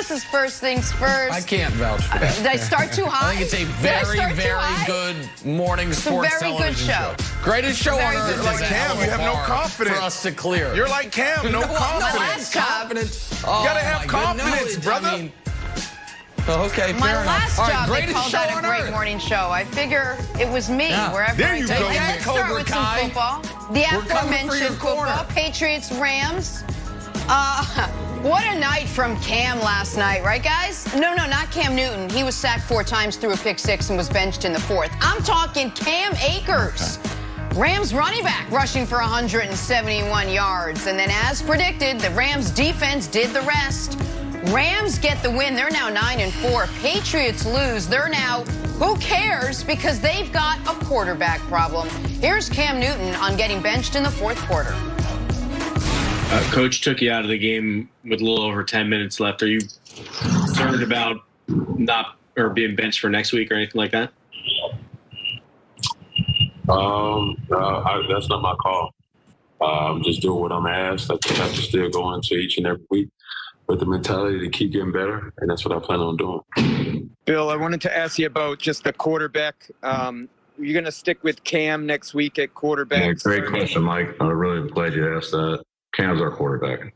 course is first things first. I can't vouch for that. Did I start too high? I think it's a very good morning sports television show. Greatest show on earth. You're like Cam, you have no confidence. For us to clear. You're like Cam, no confidence. My last job. You gotta have confidence, brother. I mean, okay, fair My enough. last All right, job, they greatest called show that a on great earth. morning show. I figure it was me, wherever There I you go. go, Let's start Cobra with Kai. some football. The We're coming for aforementioned your corner. football, Patriots, Rams. What a night from Cam last night, right, guys? No, not Cam Newton. He was sacked 4 times, threw a pick 6, and was benched in the 4th. I'm talking Cam Akers. Rams running back rushing for 171 yards. And then as predicted, the Rams defense did the rest. Rams get the win. They're now 9-4. Patriots lose. They're now, who cares? Because they've got a quarterback problem. Here's Cam Newton on getting benched in the 4th quarter. Coach took you out of the game with a little over 10 minutes left. Are you concerned about not or being benched for next week or anything like that? That's not my call. I'm just doing what I'm asked. I just have to still go into each and every week with the mentality to keep getting better, and that's what I plan on doing. Bill, I wanted to ask you about just the quarterback. You're going to stick with Cam next week at quarterback? Yeah, great question, Mike. I'm really glad you asked that. Cam's our quarterback.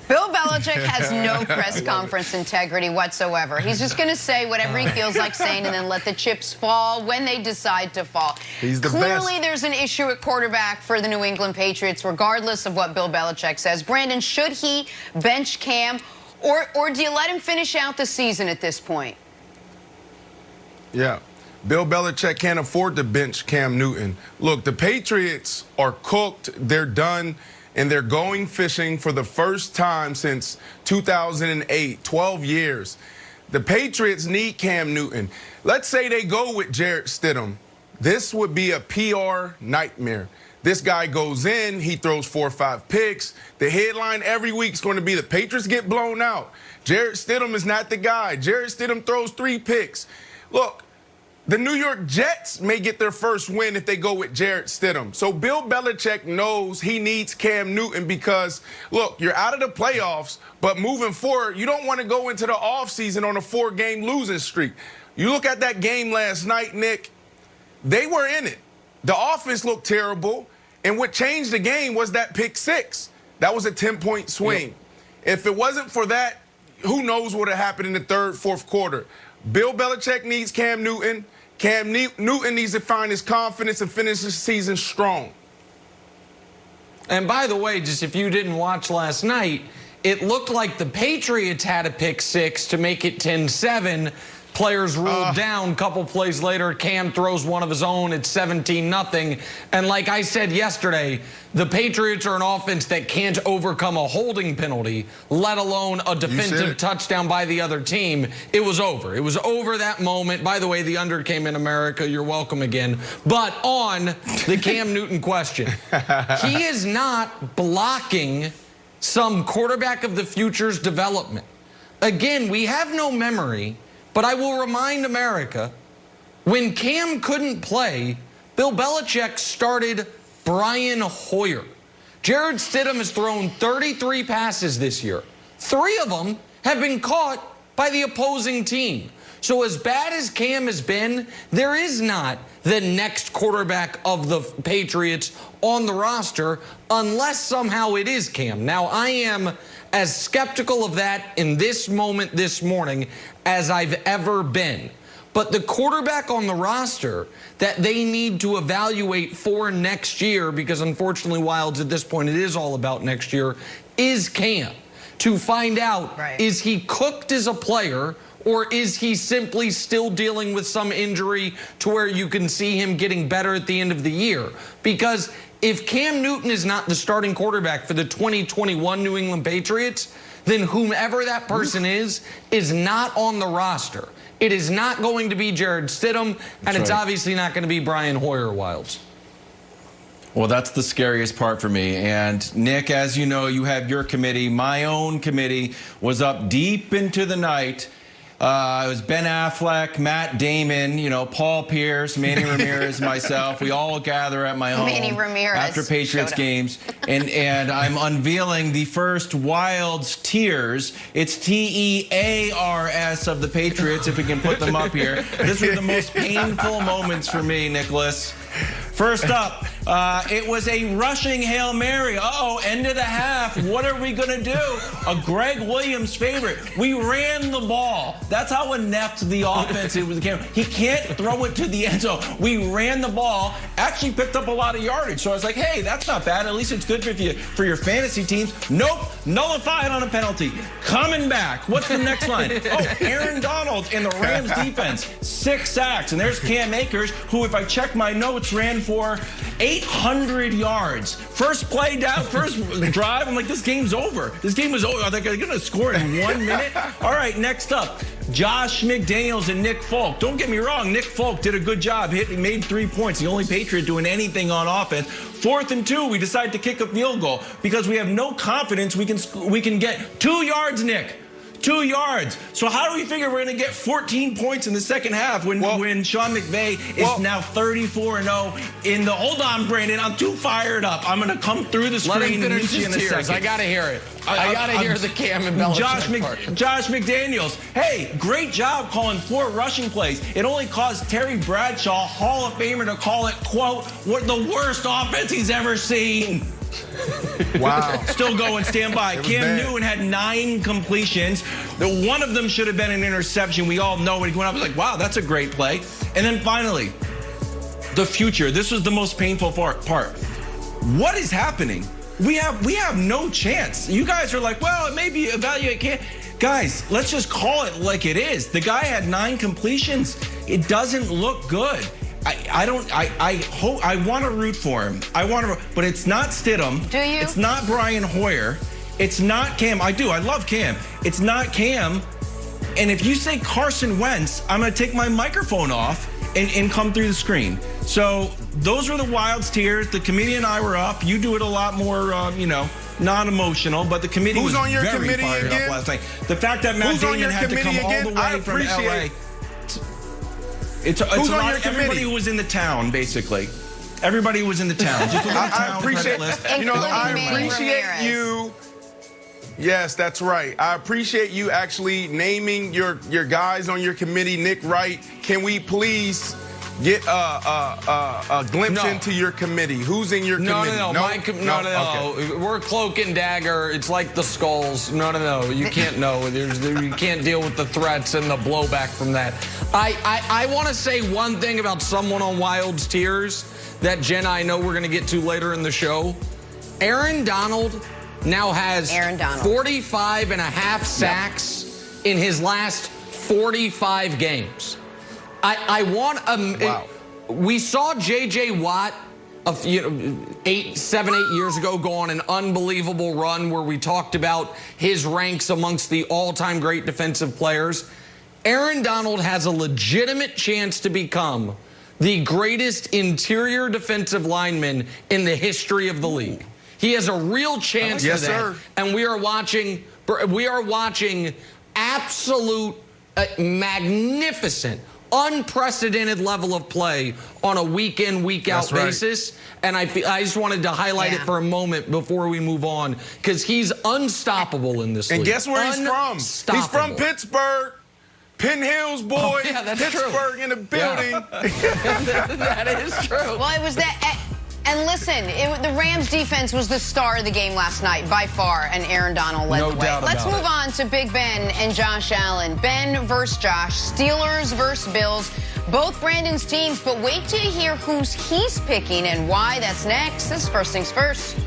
Bill Belichick has no press conference integrity whatsoever. He's just going to say whatever he feels like saying and then let the chips fall when they decide to fall. He's the Clearly, best. there's an issue at quarterback for the New England Patriots, regardless of what Bill Belichick says. Brandon, should he bench Cam, or do you let him finish out the season at this point? Yeah. Bill Belichick can't afford to bench Cam Newton. Look, the Patriots are cooked. They're done. And they're going fishing for the first time since 2008, 12 years. The Patriots need Cam Newton. Let's say they go with Jarrett Stidham. This would be a PR nightmare. This guy goes in, he throws 4 or 5 picks. The headline every week is going to be the Patriots get blown out. Jarrett Stidham is not the guy. Jarrett Stidham throws 3 picks. Look, the New York Jets may get their first win if they go with Jarrett Stidham. So Bill Belichick knows he needs Cam Newton because, look, you're out of the playoffs, but moving forward, you don't want to go into the offseason on a 4-game losing streak. You look at that game last night, Nick, they were in it. The offense looked terrible, and what changed the game was that pick 6. That was a 10-point swing. Yep. If it wasn't for that, who knows what would have happened in the 3rd, 4th quarter. Bill Belichick needs Cam Newton. Cam Newton needs to find his confidence and finish the season strong. And by the way, just if you didn't watch last night, it looked like the Patriots had a pick 6 to make it 10-7. Players ruled down. A couple plays later, Cam throws one of his own. It's 17-0. And like I said yesterday, the Patriots are an offense that can't overcome a holding penalty, let alone a defensive touchdown by the other team. It was over. It was over that moment. By the way, the under came in America. You're welcome again. But on the Cam Newton question, he is not blocking some quarterback of the future's development. Again, we have no memory. But I will remind America, when Cam couldn't play, Bill Belichick started Brian Hoyer. Jarrett Stidham has thrown 33 passes this year. 3 of them have been caught by the opposing team. So as bad as Cam has been, there is not the next quarterback of the Patriots on the roster unless somehow it is Cam. Now, I am as skeptical of that in this moment this morning as I've ever been. But the quarterback on the roster that they need to evaluate for next year, because unfortunately, Wilds, at this point, it is all about next year, is Cam. To find out, is he cooked as a player, or is he simply still dealing with some injury to where you can see him getting better at the end of the year? Because if Cam Newton is not the starting quarterback for the 2021 New England Patriots, then whomever that person is not on the roster. It is not going to be Jarrett Stidham, and it's obviously not going to be Brian Hoyer Wilds. Well, that's the scariest part for me. And Nick, as you know, you have your committee. My own committee was up deep into the night It was Ben Affleck, Matt Damon, Paul Pierce, Manny Ramirez, myself. We all gather at my home after Patriots games, and I'm unveiling the first Wilds Tears. It's TEARS of the Patriots, if we can put them up here. This was the most painful moments for me, Nicholas. First up, it was a rushing Hail Mary. Uh-oh, end of the half. What are we going to do? A Greg Williams favorite. We ran the ball. That's how inept the offense is with the camera. He can't throw it to the end zone. We ran the ball, actually picked up a lot of yardage. So I was like, hey, that's not bad. At least it's good for your fantasy teams. Nope, nullified on a penalty. Coming back. What's the next line? Oh, Aaron Donald and the Rams defense. 6 sacks. And there's Cam Akers, who, if I check my notes, ran for 800 yards. First play down, first drive. I'm like, this game's over. This game was over. Are they going to score in 1 minute? All right, next up, Josh McDaniels and Nick Folk. Don't get me wrong, Nick Folk did a good job. He made 3 points. The only Patriot doing anything on offense. 4th and 2, we decided to kick a field goal because we have no confidence we can get 2 yards, Nick. 2 yards. So how do we figure we're going to get 14 points in the second half when Sean McVay is now 34-0 in the... Hold on, Brandon. I'm too fired up. I'm going to come through the screen. Let him finish his tears. I got to hear it. I got to hear the Cam and Belichick part. Josh McDaniels. Hey, great job calling 4 rushing plays. It only caused Terry Bradshaw, Hall of Famer, to call it, quote, the worst offense he's ever seen. Wow. Still going, stand by. Cam Newton had 9 completions. One of them should have been an interception. We all know when he went up, I was like, wow, that's a great play. And then finally, the future. This was the most painful part. What is happening? We have no chance. You guys are like, well, it may be evaluate Cam. Guys, let's just call it like it is. The guy had 9 completions. It doesn't look good. I want to root for him. But it's not Stidham. Do you? It's not Brian Hoyer. It's not Cam. I do. I love Cam. It's not Cam. And if you say Carson Wentz, I'm going to take my microphone off and come through the screen. So those were the Wilds Tears. The committee and I were up. You do it a lot more, non-emotional, but the committee was very fired up last night. The fact that Matt Damon had to come all the way from LA. It's a lot. Everybody who was in the town, basically. Everybody who was in the town. Just a little town credit list. I appreciate you. Yes, that's right. I appreciate you actually naming your guys on your committee. Nick Wright, can we please get a glimpse into your committee? Who's in your committee? No. Okay. We're cloak and dagger. It's like the Skulls. No. You can't know. You can't deal with the threats and the blowback from that. I want to say one thing about someone on Wilds Tears that Jen, I know we're going to get to later in the show. Aaron Donald now has 45 and a half sacks in his last 45 games. I want wow. We saw J.J. Watt 7, 8 years ago go on an unbelievable run where we talked about his ranks amongst the all-time great defensive players. Aaron Donald has a legitimate chance to become the greatest interior defensive lineman in the history of the league. He has a real chance for that. Sir. And we are watching absolute magnificent, unprecedented level of play on a week-in, week-out basis. And I just wanted to highlight it for a moment before we move on, because he's unstoppable in this league. And guess where he's from? He's from Pittsburgh. Penn Hills, boy. Oh, yeah, that's Pittsburgh true. In the building. Yeah. That is true. Well, it was that. And listen, the Rams defense was the star of the game last night by far, and Aaron Donald led the way. Let's move on to Big Ben and Josh Allen. Ben versus Josh, Steelers versus Bills, both Brandon's teams, but wait till you hear who's he's picking and why. That's next. This is First Things First.